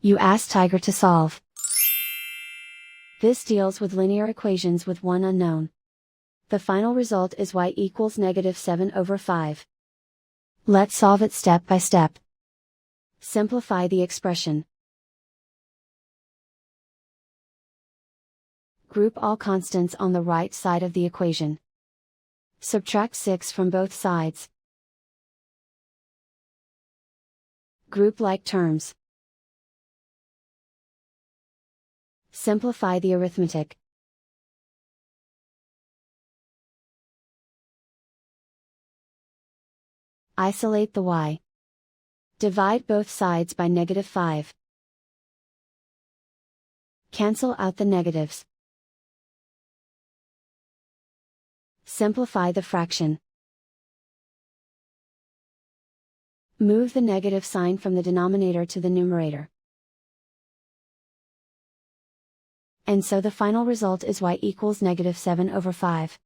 You ask Tiger to solve. This deals with linear equations with one unknown. The final result is y equals -7/5. Let's solve it step by step. Simplify the expression. Group all constants on the right side of the equation. Subtract 6 from both sides. Group like terms. Simplify the arithmetic. Isolate the y. Divide both sides by -5. Cancel out the negatives. Simplify the fraction. Move the negative sign from the denominator to the numerator. And so the final result is y equals -7/5.